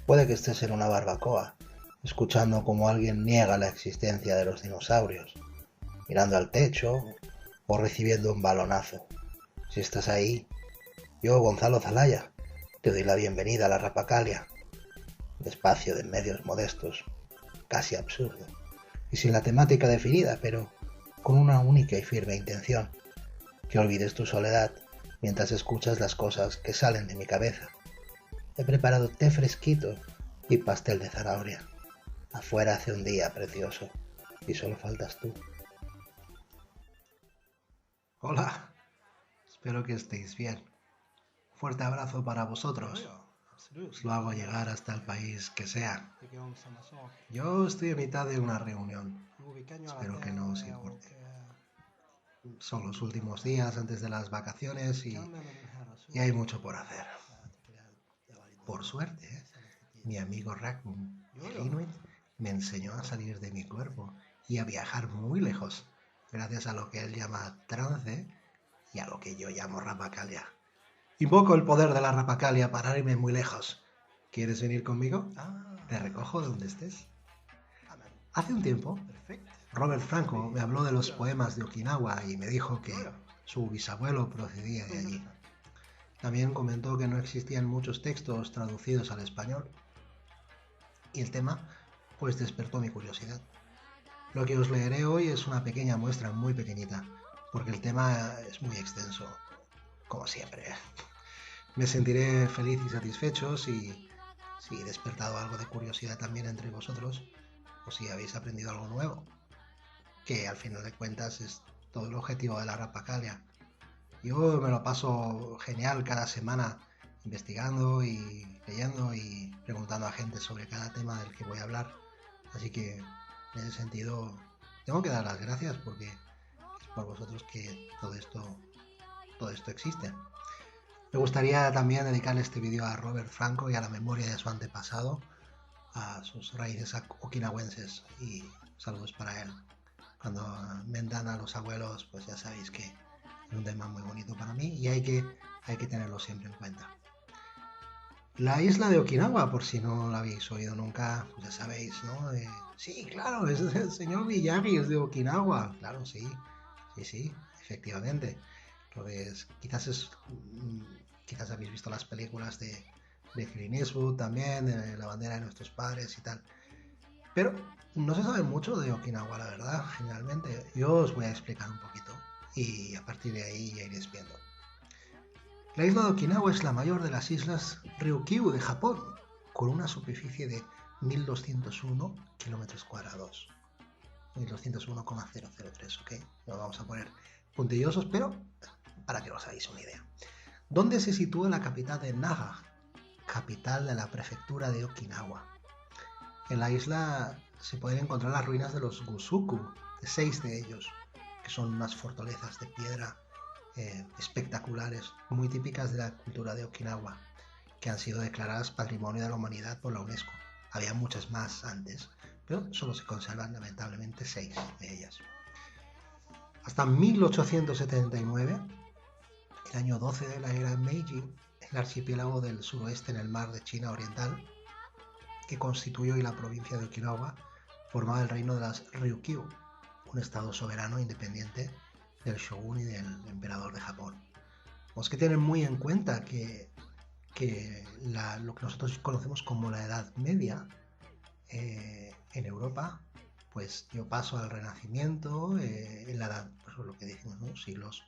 Puede que estés en una barbacoa, escuchando cómo alguien niega la existencia de los dinosaurios, mirando al techo o recibiendo un balonazo. Si estás ahí, yo, Gonzalo Zalaya, te doy la bienvenida a la Rapacalia, un espacio de medios modestos, casi absurdo, y sin la temática definida, pero con una única y firme intención: que olvides tu soledad mientras escuchas las cosas que salen de mi cabeza. He preparado té fresquito y pastel de zanahoria. Afuera hace un día precioso y solo faltas tú. Hola, espero que estéis bien. Fuerte abrazo para vosotros. Os lo hago llegar hasta el país que sea. Yo estoy en mitad de una reunión. Espero que no os importe. Son los últimos días antes de las vacaciones y hay mucho por hacer. Por suerte, mi amigo Ragnar, el Inuit, me enseñó a salir de mi cuerpo y a viajar muy lejos, gracias a lo que él llama trance y a lo que yo llamo rapacalia. Invoco el poder de la rapacalia para irme muy lejos. ¿Quieres venir conmigo? Te recojo donde estés. Hace un tiempo, Robert Franco me habló de los poemas de Okinawa y me dijo que su bisabuelo procedía de allí. También comentó que no existían muchos textos traducidos al español. Y el tema, pues despertó mi curiosidad. Lo que os leeré hoy es una pequeña muestra muy pequeñita, porque el tema es muy extenso, como siempre. Me sentiré feliz y satisfecho si he despertado algo de curiosidad también entre vosotros, o si habéis aprendido algo nuevo, que al final de cuentas es todo el objetivo de la Rapacalia. Yo me lo paso genial cada semana investigando y leyendo y preguntando a gente sobre cada tema del que voy a hablar. Así que en ese sentido tengo que dar las gracias porque es por vosotros que todo esto existe. Me gustaría también dedicarle este vídeo a Robert Franco y a la memoria de su antepasado, a sus raíces okinawenses, y saludos para él. Cuando mentan a los abuelos, pues ya sabéis que es un tema muy bonito para mí y hay que tenerlo siempre en cuenta. La isla de Okinawa, por si no la habéis oído nunca, pues ya sabéis, ¿no? Sí, claro, es el señor Miyagi, es de Okinawa. Claro, sí, sí, efectivamente. Entonces, quizás habéis visto las películas de Clint Eastwood también, de La bandera de nuestros padres y tal. Pero no se sabe mucho de Okinawa, la verdad, generalmente. Yo os voy a explicar un poquito y a partir de ahí ya iréis viendo. La isla de Okinawa es la mayor de las islas Ryukyu de Japón, con una superficie de 1201 kilómetros cuadrados. 1201,003, ¿ok? Lo vamos a poner puntillosos, pero para que os hagáis una idea. ¿Dónde se sitúa la capital de Naga, capital de la prefectura de Okinawa? En la isla se pueden encontrar las ruinas de los Gusuku, de 6 de ellos, que son unas fortalezas de piedra espectaculares, muy típicas de la cultura de Okinawa, que han sido declaradas Patrimonio de la Humanidad por la UNESCO. Había muchas más antes, pero solo se conservan lamentablemente 6 de ellas. Hasta 1879, el año 12 de la era Meiji, el archipiélago del suroeste en el mar de China Oriental, que constituyó la provincia de Okinawa, formaba el reino de las Ryukyu, un estado soberano independiente del shogun y del emperador de Japón. Tenemos que tener muy en cuenta que lo que nosotros conocemos como la Edad Media en Europa, pues dio paso al Renacimiento, en la edad, pues lo que decimos, ¿no? siglos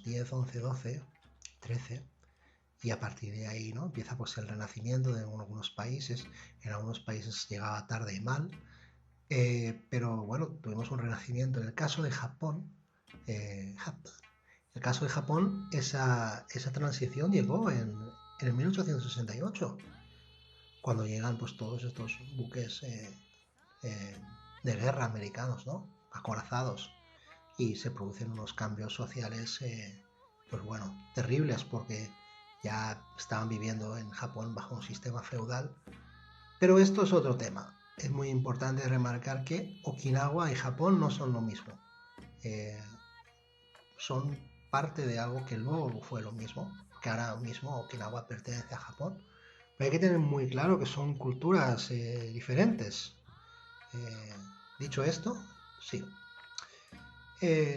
10, 11, 12, 13, y a partir de ahí, ¿no? Empieza pues el Renacimiento de algunos países. En algunos países llegaba tarde y mal, pero bueno, tuvimos un renacimiento. En el caso de Japón, el caso de Japón, esa transición llegó en el 1868, cuando llegan pues todos estos buques de guerra americanos, ¿no? Acorazados, y se producen unos cambios sociales, pues bueno, terribles, porque ya estaban viviendo en Japón bajo un sistema feudal. Pero esto es otro tema. Es muy importante remarcar que Okinawa y Japón no son lo mismo. Son parte de algo que luego fue lo mismo, que ahora mismo Okinawa pertenece a Japón, Hay que tener muy claro que son culturas diferentes. Dicho esto, sí.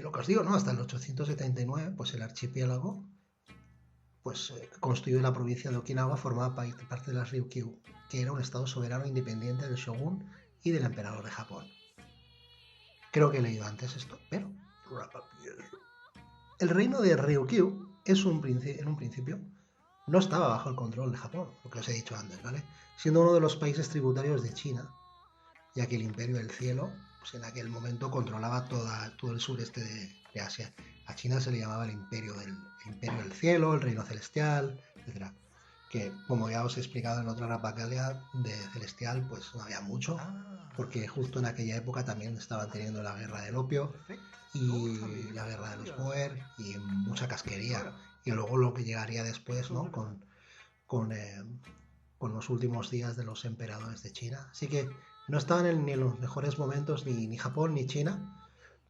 Lo que os digo, ¿no? Hasta el 879, pues el archipiélago pues, constituyó la provincia de Okinawa, formaba parte de las Ryukyu, que era un estado soberano independiente del shogun y del emperador de Japón. Creo que he leído antes esto, pero el reino de Ryukyu en un principio no estaba bajo el control de Japón, lo que os he dicho antes, ¿vale? Siendo uno de los países tributarios de China, ya que el Imperio del Cielo, pues en aquel momento controlaba todo el sureste de Asia. A China se le llamaba el Imperio del Cielo, el Reino Celestial, etc. Que, como ya os he explicado en otra Rapacalia de Celestial, pues no había mucho, porque justo en aquella época también estaban teniendo la guerra del opio y la guerra de los Boer y mucha casquería. Y luego lo que llegaría después, ¿no? Con los últimos días de los emperadores de China. Así que no estaban ni en los mejores momentos ni Japón ni China.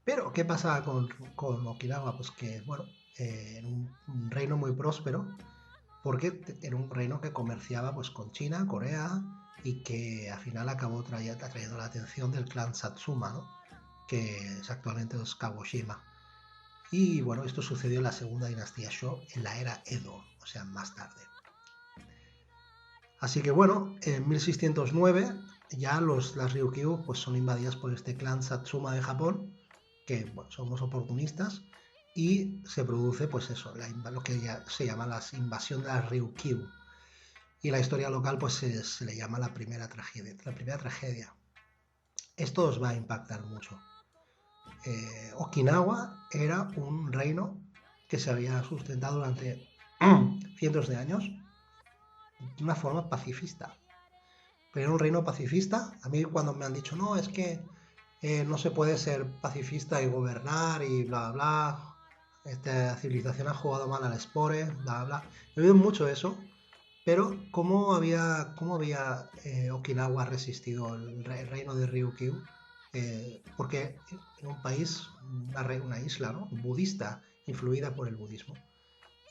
Pero, ¿qué pasaba con Okinawa? Pues que, bueno, era un reino muy próspero, porque era un reino que comerciaba pues con China, Corea, y que al final acabó atrayendo la atención del clan Satsuma, ¿no? Que es actualmente los Kagoshima. Y bueno, esto sucedió en la segunda dinastía Shō, en la era Edo, o sea, más tarde. Así que bueno, en 1609 ya las Ryukyu pues, son invadidas por este clan Satsuma de Japón, que bueno, somos oportunistas, y se produce pues eso, lo que ya se llama la invasión de las Ryukyu. Y la historia local pues se le llama la primera tragedia. Esto os va a impactar mucho. Okinawa era un reino que se había sustentado durante cientos de años de una forma pacifista. Pero era un reino pacifista. A mí cuando me han dicho, no, es que no se puede ser pacifista y gobernar y bla, bla, esta civilización ha jugado mal al Spore, bla, bla. He oído mucho eso, pero ¿cómo había Okinawa resistido el reino de Ryukyu? Porque era un país, una isla, ¿no? Budista, influida por el budismo.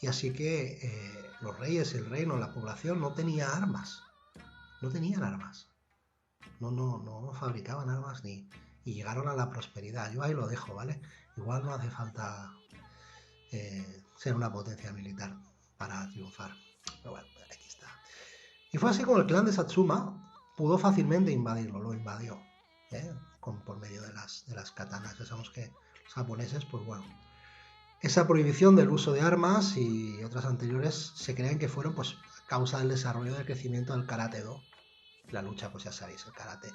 Y así que los reyes, el reino, la población no tenía armas. No tenían armas. No fabricaban armas y llegaron a la prosperidad. Yo ahí lo dejo, ¿vale? Igual no hace falta ser una potencia militar para triunfar. Pero bueno, aquí está. Y fue así como el clan de Satsuma pudo fácilmente invadirlo, lo invadió, por medio de las katanas. Ya sabemos que los japoneses, pues bueno, esa prohibición del uso de armas y otras anteriores se creen que fueron pues a causa del desarrollo del crecimiento del karate-do. La lucha, pues ya sabéis, el karate.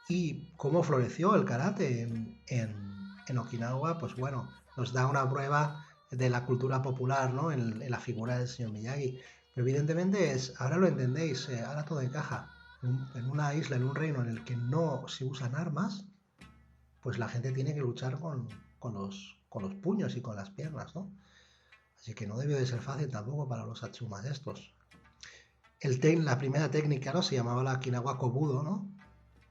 Y cómo floreció el karate en Okinawa, pues bueno, nos da una prueba de la cultura popular, ¿no? En la figura del señor Miyagi. Pero evidentemente ahora lo entendéis, ahora todo encaja. En una isla, en un reino en el que no se usan armas, pues la gente tiene que luchar con los puños y con las piernas, ¿no? Así que no debió de ser fácil tampoco para los Satsumas estos. La primera técnica, ¿no? Se llamaba la Okinawa Kobudo, ¿no?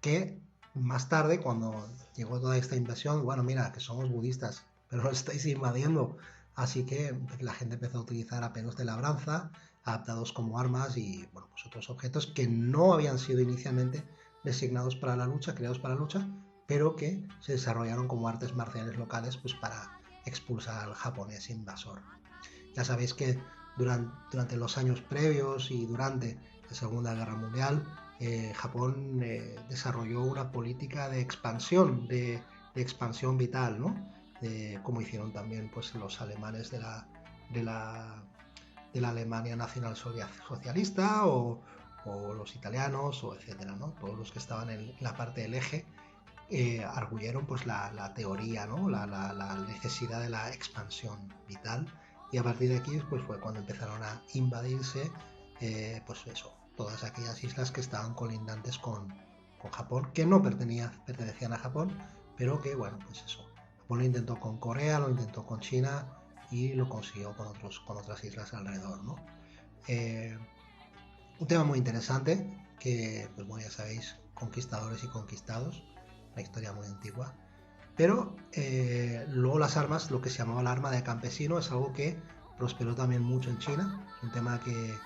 Que más tarde, cuando llegó toda esta invasión, bueno, mira, que somos budistas, pero nos estáis invadiendo. Así que la gente empezó a utilizar aperos de labranza, adaptados como armas y, bueno, pues otros objetos que no habían sido inicialmente designados para la lucha, creados para la lucha, pero que se desarrollaron como artes marciales locales, pues para expulsar al japonés invasor. Ya sabéis que durante los años previos y durante la Segunda Guerra Mundial, Japón desarrolló una política de expansión, de expansión vital, ¿no? Como hicieron también pues, los alemanes de la Alemania nacional socialista o los italianos, o etcétera, ¿no? Todos los que estaban en la parte del eje arguyeron pues, la teoría, ¿no? La necesidad de la expansión vital. Y a partir de aquí pues, fue cuando empezaron a invadirse pues eso, todas aquellas islas que estaban colindantes con Japón, que no pertenecían a Japón, pero que bueno, pues eso. Japón lo intentó con Corea, lo intentó con China y lo consiguió con otras islas alrededor, ¿no? Un tema muy interesante que, pues bueno, ya sabéis, conquistadores y conquistados, una historia muy antigua. Pero luego las armas, lo que se llamaba la arma de campesino, es algo que prosperó también mucho en China. Es un tema que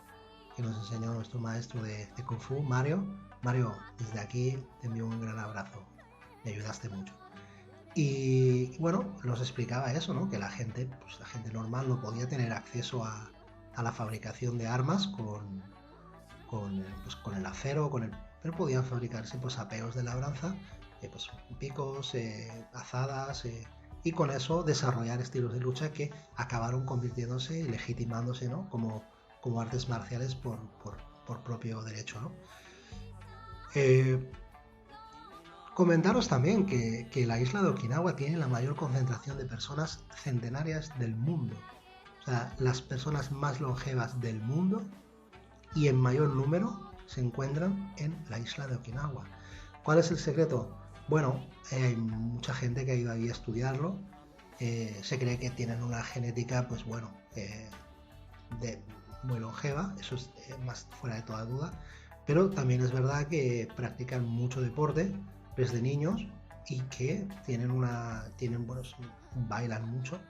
que nos enseñó nuestro maestro de Kung Fu, Mario. Mario, desde aquí te envío un gran abrazo, me ayudaste mucho. Y bueno, nos explicaba eso, ¿no? Que la gente normal no podía tener acceso a la fabricación de armas con el acero, pero podían fabricarse pues apeos de labranza, pues picos, azadas, y con eso desarrollar estilos de lucha que acabaron convirtiéndose y legitimándose, ¿no? como artes marciales por propio derecho, ¿no? Comentaros también que la isla de Okinawa tiene la mayor concentración de personas centenarias del mundo. O sea, las personas más longevas del mundo y en mayor número se encuentran en la isla de Okinawa. ¿Cuál es el secreto? Bueno, hay mucha gente que ha ido ahí a estudiarlo. Se cree que tienen una genética, pues bueno, muy longeva, eso es más fuera de toda duda. Pero también es verdad que practican mucho deporte desde niños y que bailan mucho,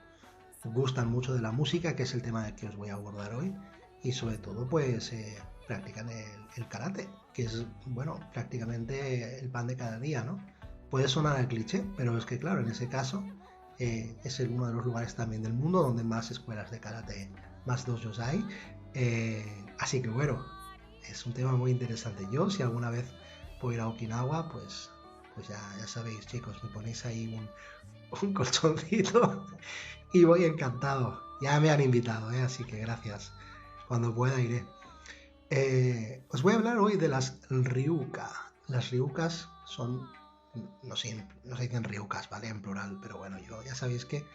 gustan mucho de la música, que es el tema que os voy a abordar hoy, y sobre todo pues practican el karate, que es, bueno, prácticamente el pan de cada día, ¿no? Puede sonar al cliché, pero es que claro, en ese caso es uno de los lugares también del mundo donde más escuelas de karate, más dojos hay, así que bueno, es un tema muy interesante. Yo, si alguna vez puedo ir a Okinawa, pues ya sabéis, chicos, me ponéis ahí un colchoncito y voy encantado. Ya me han invitado, así que gracias. Cuando pueda iré. Os voy a hablar hoy de las ryuka. Las ryukas son, no se dicen ryukas, ¿vale? En plural, pero bueno, yo ya sabéis que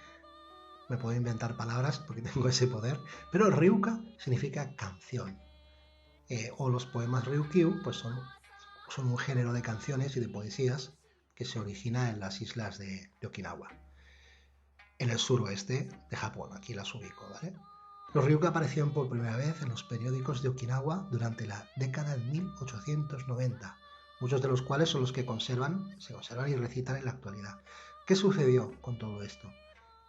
me puedo inventar palabras porque tengo ese poder. Pero ryuka significa canción. O los poemas ryukyu, pues son un género de canciones y de poesías que se origina en las islas de Okinawa, en el suroeste de Japón. Aquí las ubico, ¿vale? Los ryuka aparecieron por primera vez en los periódicos de Okinawa durante la década de 1890, muchos de los cuales son los que se conservan y recitan en la actualidad. ¿Qué sucedió con todo esto?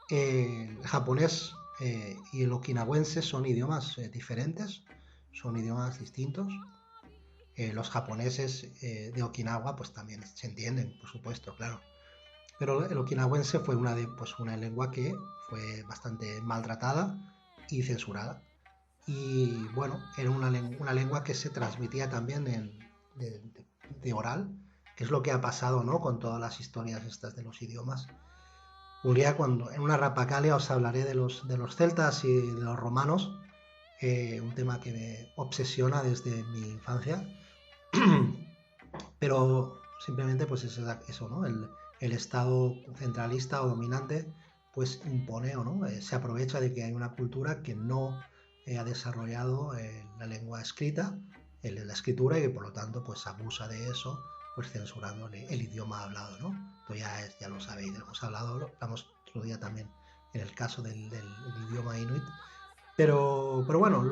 El japonés y el okinawense son idiomas diferentes, son idiomas distintos. Los japoneses de Okinawa pues también se entienden, por supuesto, claro. Pero el okinawense fue una lengua que fue bastante maltratada y censurada. Y bueno, era una lengua que se transmitía también de oral, que es lo que ha pasado, ¿no? Con todas las historias estas de los idiomas. Un día en una rapacalia os hablaré de los celtas y de los romanos, un tema que me obsesiona desde mi infancia. Pero simplemente pues es eso, ¿no? El Estado centralista o dominante pues impone ¿no? Se aprovecha de que hay una cultura que no ha desarrollado la lengua escrita, la escritura, y que por lo tanto pues abusa de eso, pues censurando el idioma hablado, ¿no? Esto ya lo sabéis, hablamos otro día también en el caso del idioma inuit. Pero bueno,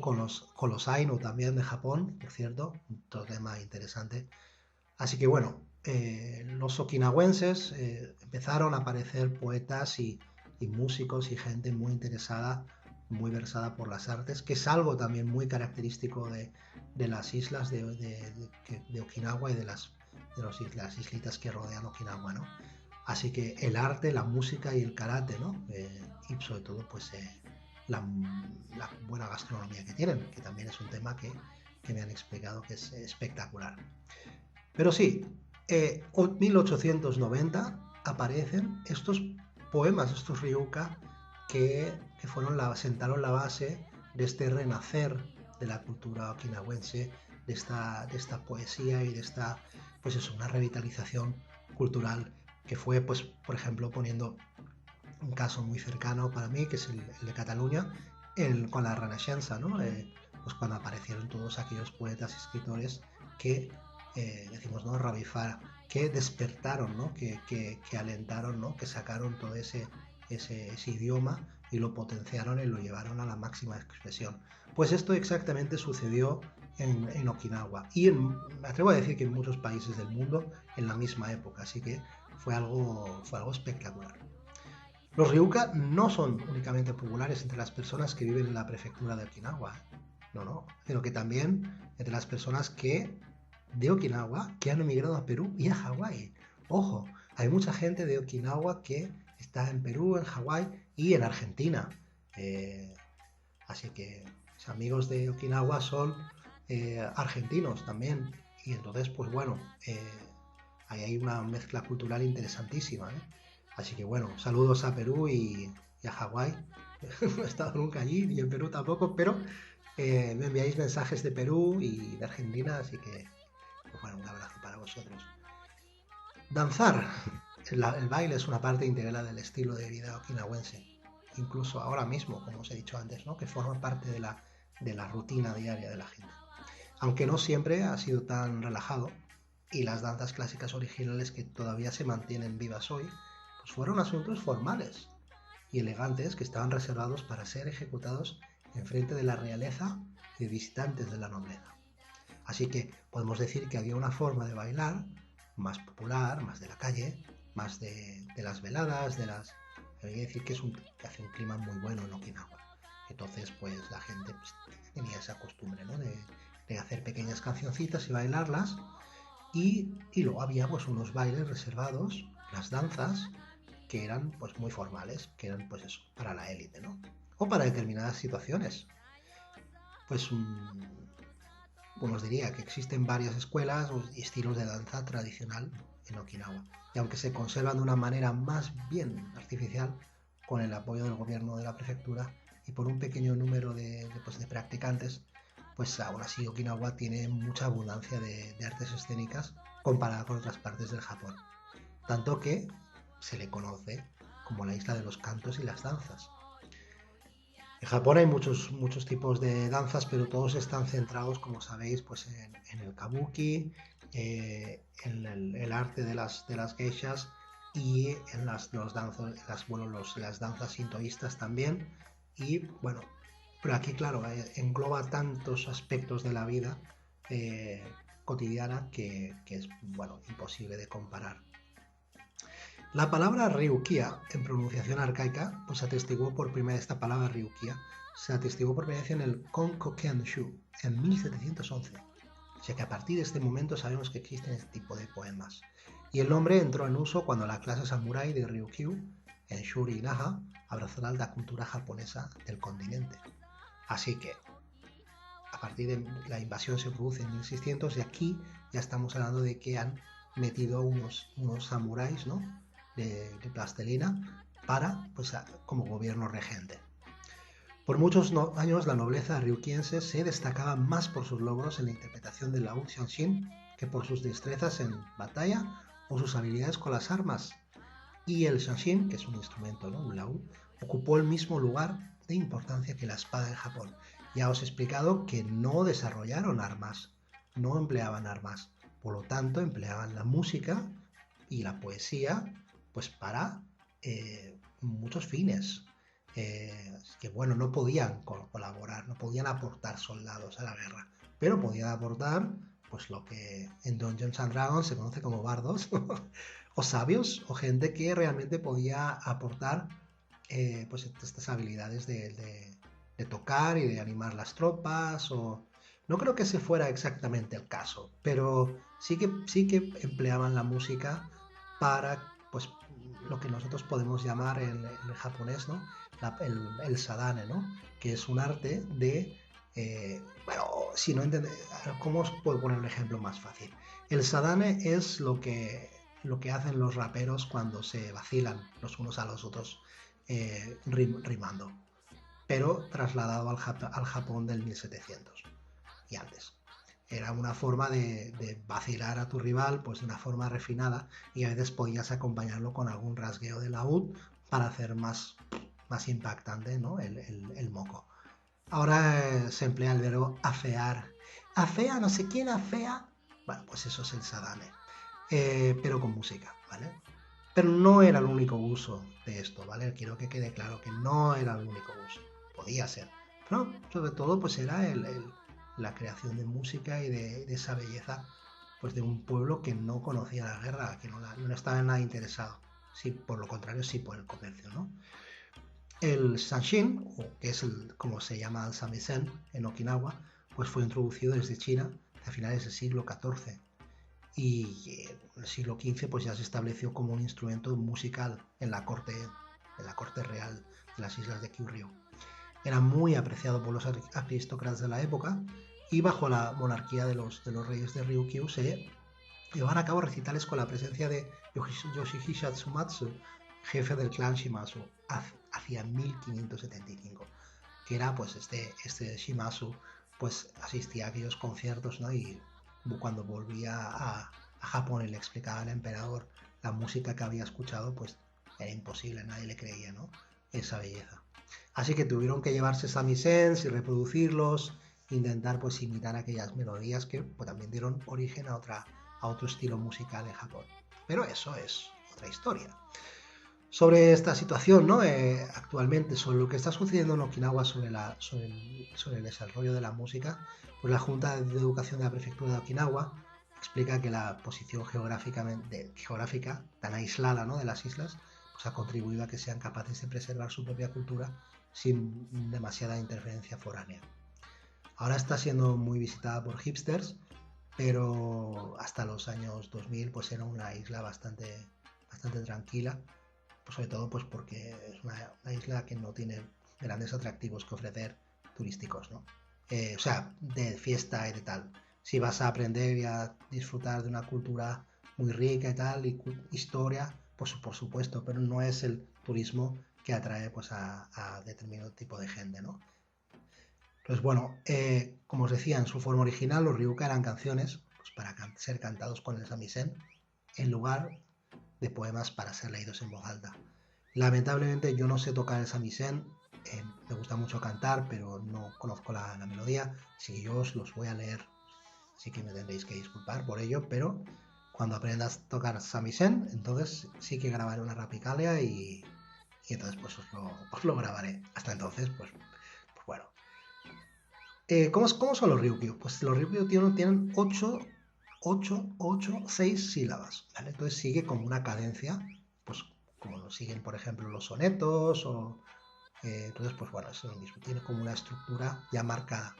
con los Ainu también de Japón, por cierto, otro tema interesante. Así que bueno, los okinawenses empezaron a aparecer poetas y músicos y gente muy interesada, muy versada por las artes, que es algo también muy característico de las islas de Okinawa y de las islitas que rodean Okinawa, ¿no? Así que el arte, la música y el karate, ¿no? Y sobre todo pues la buena gastronomía que tienen, que también es un tema que me han explicado que es espectacular. Pero sí, en 1890 aparecen estos poemas, estos ryuka, que sentaron la base de este renacer de la cultura okinawense, de esta poesía y de esta, pues eso, una revitalización cultural que fue, pues, por ejemplo, poniendo un caso muy cercano para mí, que es el de Cataluña, con la Renaixença, ¿no? Pues cuando aparecieron todos aquellos poetas y escritores que decimos, ¿no? Revifar, que despertaron, ¿no? Que alentaron, ¿no? Que sacaron todo ese idioma y lo potenciaron y lo llevaron a la máxima expresión. Pues esto exactamente sucedió en Okinawa y me atrevo a decir que en muchos países del mundo en la misma época, así que fue algo espectacular. Los ryuka no son únicamente populares entre las personas que viven en la prefectura de Okinawa. no, sino que también entre las personas de Okinawa que han emigrado a Perú y a Hawái. Ojo, hay mucha gente de Okinawa que está en Perú, en Hawái y en Argentina. Así que mis amigos de Okinawa son argentinos también. Y entonces, pues bueno, ahí hay una mezcla cultural interesantísima. Así que bueno, saludos a Perú y a Hawái. No he estado nunca allí, ni en Perú tampoco, pero me enviáis mensajes de Perú y de Argentina, así que pues bueno, un abrazo para vosotros. Danzar. El baile es una parte integral del estilo de vida okinawense. Incluso ahora mismo, como os he dicho antes, ¿no? Que forma parte de la rutina diaria de la gente. Aunque no siempre ha sido tan relajado, y las danzas clásicas originales que todavía se mantienen vivas hoy, pues fueron asuntos formales y elegantes que estaban reservados para ser ejecutados en frente de la realeza y de visitantes de la nobleza. Así que podemos decir que había una forma de bailar más popular, más de la calle, más de las veladas, Hay que decir que hace un clima muy bueno en Okinawa. Entonces, pues la gente pues, tenía esa costumbre, ¿no? De hacer pequeñas cancioncitas y bailarlas. Y luego había pues unos bailes reservados, las danzas, que eran pues muy formales, que eran pues eso, para la élite, ¿no? O para determinadas situaciones. Pues os diría que existen varias escuelas o estilos de danza tradicional en Okinawa. Y aunque se conservan de una manera más bien artificial, con el apoyo del gobierno de la prefectura y por un pequeño número de practicantes, pues aún así Okinawa tiene mucha abundancia de artes escénicas comparada con otras partes del Japón. Tanto que se le conoce como la isla de los cantos y las danzas. En Japón hay muchos tipos de danzas, pero todos están centrados, como sabéis, pues en el kabuki, en el arte de las geishas y en las danzas sintoístas también. Y bueno, pero aquí, claro, engloba tantos aspectos de la vida eh, cotidiana que es, bueno, imposible de comparar. La palabra Ryukia, en pronunciación arcaica, pues atestiguó por primera vez esta palabra Ryukia, se atestiguó por primera vez en el Konkokenshu, en 1711. O sea que a partir de este momento sabemos que existen este tipo de poemas. Y el nombre entró en uso cuando la clase samurái de Ryukyu, en Shuri y Naha, abrazó la cultura japonesa del continente. Así que, a partir de la invasión se produce en 1600 y aquí ya estamos hablando de que han metido unos samuráis, ¿no? de plastelina para, pues, como gobierno regente. Por muchos años la nobleza ryukiense se destacaba más por sus logros en la interpretación del laúd shanshin que por sus destrezas en batalla o sus habilidades con las armas. Y el shanshin, que es un instrumento, ¿no? Un laúd, ocupó el mismo lugar de importancia que la espada en Japón. Ya os he explicado que no desarrollaron armas, no empleaban armas, por lo tanto empleaban la música y la poesía pues para muchos fines. Que bueno, no podían colaborar, no podían aportar soldados a la guerra, pero podían aportar pues lo que en Dungeons and Dragons se conoce como bardos o sabios o gente que realmente podía aportar pues estas habilidades de tocar y de animar las tropas o no creo que ese fuera exactamente el caso, pero sí que empleaban la música para pues lo que nosotros podemos llamar en el japonés, ¿no? El sadane, ¿no? Que es un arte de bueno, si no entendéis, ¿cómo os puedo poner un ejemplo más fácil? El sadane es lo que hacen los raperos cuando se vacilan los unos a los otros rimando, pero trasladado al Japón del 1700 y antes. Era una forma de vacilar a tu rival pues de una forma refinada y a veces podías acompañarlo con algún rasgueo de laúd para hacer más impactante, ¿no? el moco. Ahora se emplea el verbo afear. Afea, no sé quién afea. Bueno, pues eso es el sadane. Pero con música, ¿vale? Pero no era el único uso de esto, ¿vale? Quiero que quede claro que no era el único uso. Podía ser. Pero sobre todo pues era la creación de música y de esa belleza pues de un pueblo que no conocía la guerra, que no estaba en nada interesado. Sí, por lo contrario, sí por el comercio, ¿no? El Sanshin, que es como se llama el samisen en Okinawa, pues fue introducido desde China a finales del siglo XIV. Y en el siglo XV pues ya se estableció como un instrumento musical en la corte real de las islas de Kyushu. Era muy apreciado por los aristócratas de la época y bajo la monarquía de los reyes de Ryukyu se llevaban a cabo recitales con la presencia de Yoshihisa Tsumatsu, jefe del clan Shimazu, hacia 1575, que era pues este Shimazu pues asistía a aquellos conciertos, ¿no? Y cuando volvía a Japón y le explicaba al emperador la música que había escuchado, pues era imposible, nadie le creía, ¿no? Esa belleza. Así que tuvieron que llevarse samisens y reproducirlos, intentar pues imitar aquellas melodías que pues, también dieron origen a otro estilo musical en Japón. Pero eso es otra historia. Sobre esta situación, ¿no? Actualmente, sobre lo que está sucediendo en Okinawa sobre el desarrollo de la música, pues la Junta de Educación de la Prefectura de Okinawa explica que la posición geográfica tan aislada, ¿no? de las islas pues ha contribuido a que sean capaces de preservar su propia cultura sin demasiada interferencia foránea. Ahora está siendo muy visitada por hipsters, pero hasta los años 2000 pues era una isla bastante tranquila, pues sobre todo pues porque es una isla que no tiene grandes atractivos que ofrecer turísticos, ¿no? O sea, de fiesta y de tal. Si vas a aprender y a disfrutar de una cultura muy rica y tal, y historia, pues por supuesto, pero no es el turismo que atrae pues a determinado tipo de gente, ¿no? Pues bueno, como os decía, en su forma original los ryuka eran canciones pues, para ser cantados con el samisen en lugar de poemas para ser leídos en voz alta. Lamentablemente yo no sé tocar el samisen, me gusta mucho cantar, pero no conozco la melodía, así que yo os los voy a leer, así que me tendréis que disculpar por ello, pero cuando aprendas a tocar samisen, entonces sí que grabaré una rapicalia y entonces pues os lo grabaré. Hasta entonces, pues bueno. ¿Cómo son los ryukyu? Pues los ryukyu tienen 6 sílabas, ¿vale? Entonces sigue como una cadencia, pues como lo siguen, por ejemplo, los sonetos, entonces, pues bueno, es lo mismo, tiene como una estructura ya marcada.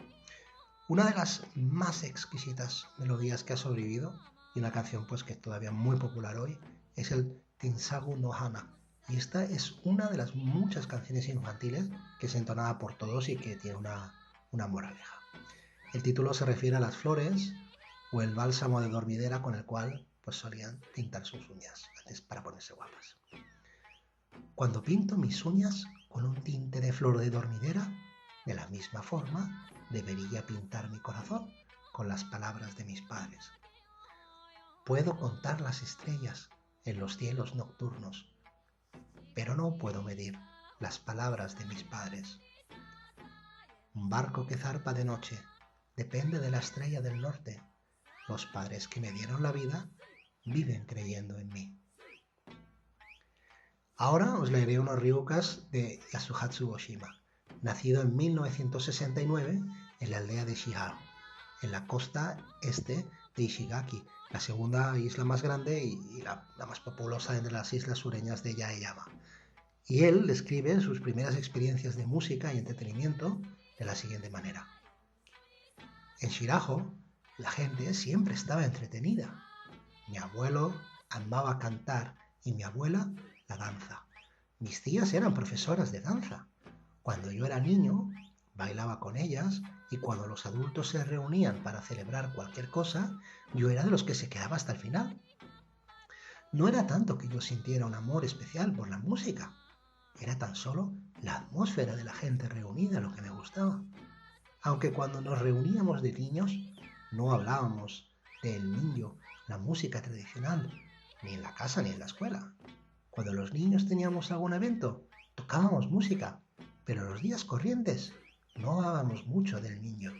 Una de las más exquisitas melodías que ha sobrevivido, y una canción pues que es todavía muy popular hoy, es el Tinsagu no Hana. Y esta es una de las muchas canciones infantiles que se entonaba por todos y que tiene una moraleja. El título se refiere a las flores o el bálsamo de dormidera con el cual pues solían pintar sus uñas antes para ponerse guapas. Cuando pinto mis uñas con un tinte de flor de dormidera, de la misma forma debería pintar mi corazón con las palabras de mis padres. Puedo contar las estrellas en los cielos nocturnos, pero no puedo medir las palabras de mis padres. Un barco que zarpa de noche depende de la estrella del norte. Los padres que me dieron la vida viven creyendo en mí. Ahora os leeré unos ryukas de Yasuhatsu Oshima, nacido en 1969 en la aldea de Shiharu, en la costa este de Ishigaki, la segunda isla más grande y la más populosa entre las islas sureñas de Yaeyama. Y él describe sus primeras experiencias de música y entretenimiento de la siguiente manera. En Shiraho, la gente siempre estaba entretenida. Mi abuelo amaba cantar y mi abuela la danza. Mis tías eran profesoras de danza. Cuando yo era niño, bailaba con ellas y cuando los adultos se reunían para celebrar cualquier cosa, yo era de los que se quedaba hasta el final. No era tanto que yo sintiera un amor especial por la música, era tan solo la atmósfera de la gente reunida lo que me gustaba. Aunque cuando nos reuníamos de niños, no hablábamos del niño, la música tradicional, ni en la casa ni en la escuela. Cuando los niños teníamos algún evento, tocábamos música, pero los días corrientes no hablábamos mucho del niño.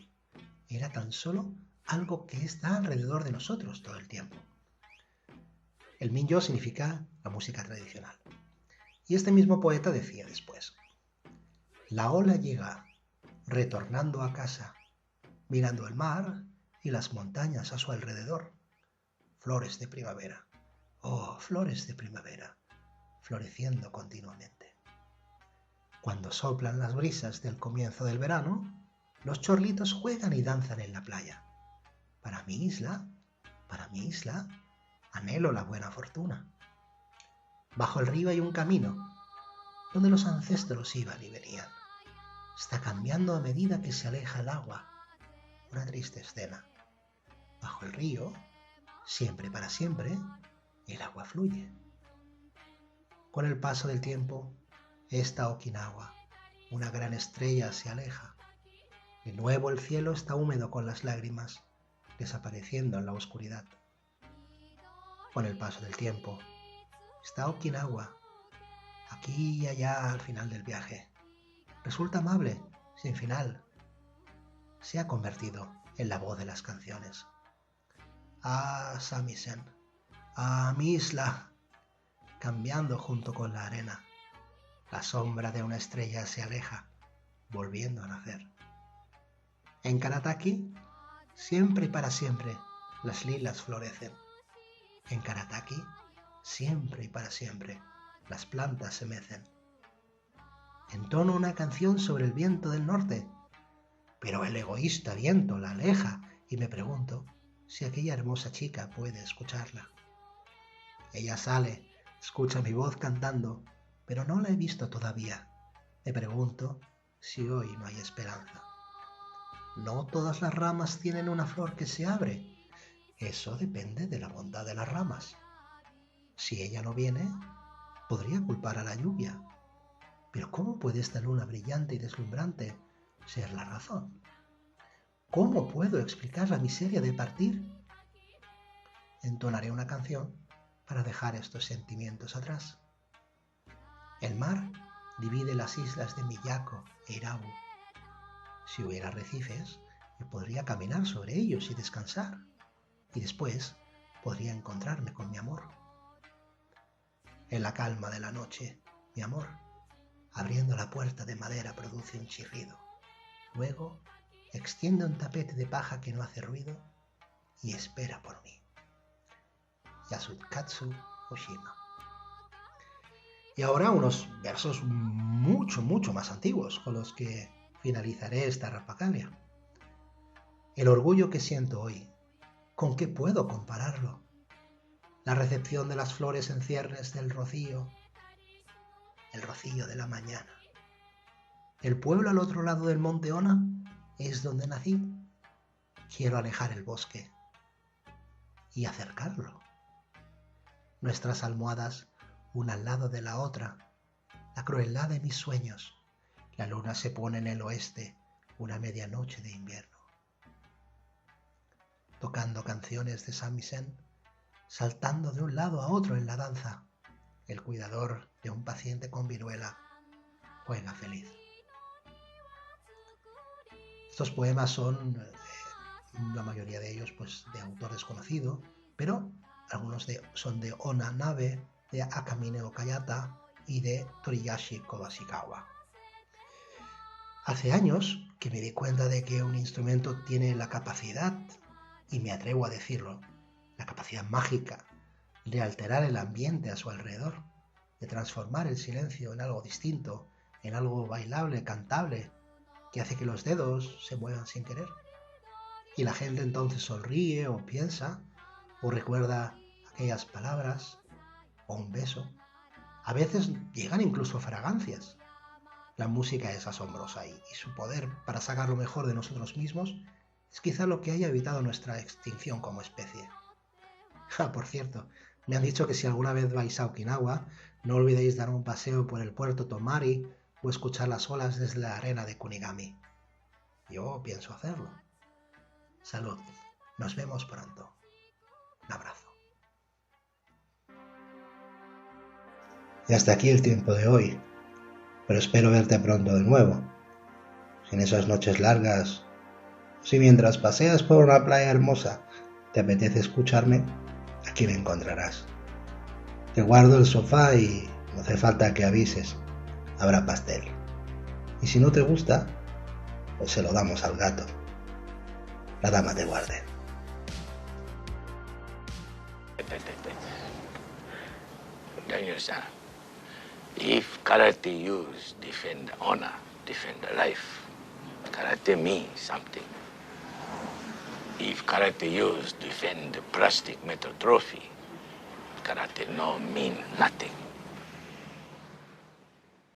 Era tan solo algo que está alrededor de nosotros todo el tiempo. El minyo significa la música tradicional. Y este mismo poeta decía después: la ola llega, retornando a casa, mirando el mar y las montañas a su alrededor. Flores de primavera, oh, flores de primavera, floreciendo continuamente. Cuando soplan las brisas del comienzo del verano, los chorlitos juegan y danzan en la playa. Para mi isla, anhelo la buena fortuna. Bajo el río hay un camino donde los ancestros iban y venían. Está cambiando a medida que se aleja el agua. Una triste escena. Bajo el río, siempre para siempre, el agua fluye. Con el paso del tiempo, esta Okinawa, una gran estrella, se aleja. De nuevo el cielo está húmedo con las lágrimas, desapareciendo en la oscuridad. Con el paso del tiempo, está Okinawa, aquí y allá al final del viaje. Resulta amable, sin final. Se ha convertido en la voz de las canciones. Ah, Samisen, ah, mi isla, cambiando junto con la arena. La sombra de una estrella se aleja, volviendo a nacer. En Karataki, siempre y para siempre, las lilas florecen. En Karataki, siempre y para siempre, las plantas se mecen. Entono una canción sobre el viento del norte, pero el egoísta viento la aleja y me pregunto si aquella hermosa chica puede escucharla. Ella sale, escucha mi voz cantando, pero no la he visto todavía. Me pregunto si hoy no hay esperanza. No todas las ramas tienen una flor que se abre. Eso depende de la bondad de las ramas. Si ella no viene, podría culpar a la lluvia. Pero ¿cómo puede esta luna brillante y deslumbrante ser la razón? ¿Cómo puedo explicar la miseria de partir? Entonaré una canción para dejar estos sentimientos atrás. El mar divide las islas de Miyako e Irabu. Si hubiera arrecifes, yo podría caminar sobre ellos y descansar. Y después podría encontrarme con mi amor. En la calma de la noche, mi amor, abriendo la puerta de madera, produce un chirrido. Luego, extiende un tapete de paja que no hace ruido y espera por mí. Yasukatsu Oshima. Y ahora unos versos mucho más antiguos con los que finalizaré esta rapacaglia. El orgullo que siento hoy, ¿con qué puedo compararlo? La recepción de las flores en ciernes del rocío, el rocío de la mañana. El pueblo al otro lado del monte Ona es donde nací. Quiero alejar el bosque y acercarlo. Nuestras almohadas, una al lado de la otra, la crueldad de mis sueños. La luna se pone en el oeste, una medianoche de invierno. Tocando canciones de samisen, saltando de un lado a otro en la danza, el cuidador de un paciente con viruela juega feliz. Estos poemas son, la mayoría de ellos, pues, de autor desconocido, pero algunos son de Ona Nabe, de Akamine Okayata y de Toriyashi Kodashikawa. Hace años que me di cuenta de que un instrumento tiene la capacidad, y me atrevo a decirlo, la capacidad mágica de alterar el ambiente a su alrededor, de transformar el silencio en algo distinto, en algo bailable, cantable, que hace que los dedos se muevan sin querer. Y la gente entonces sonríe o piensa o recuerda aquellas palabras o un beso. A veces llegan incluso fragancias. La música es asombrosa y su poder para sacar lo mejor de nosotros mismos es quizá lo que haya evitado nuestra extinción como especie. Por cierto, me han dicho que si alguna vez vais a Okinawa, no olvidéis dar un paseo por el puerto Tomari o escuchar las olas desde la arena de Kunigami. Yo pienso hacerlo. Salud. Nos vemos pronto. Un abrazo. Y hasta aquí el tiempo de hoy. Pero espero verte pronto de nuevo. Si en esas noches largas, si mientras paseas por una playa hermosa te apetece escucharme, aquí me encontrarás. Te guardo el sofá y no hace falta que avises. Habrá pastel. Y si no te gusta, pues se lo damos al gato. La dama te guarde. Daniel-san, If karate use defend honor, defend life, karate means something. If karate use defend plastic metal trophy, karate no mean nothing.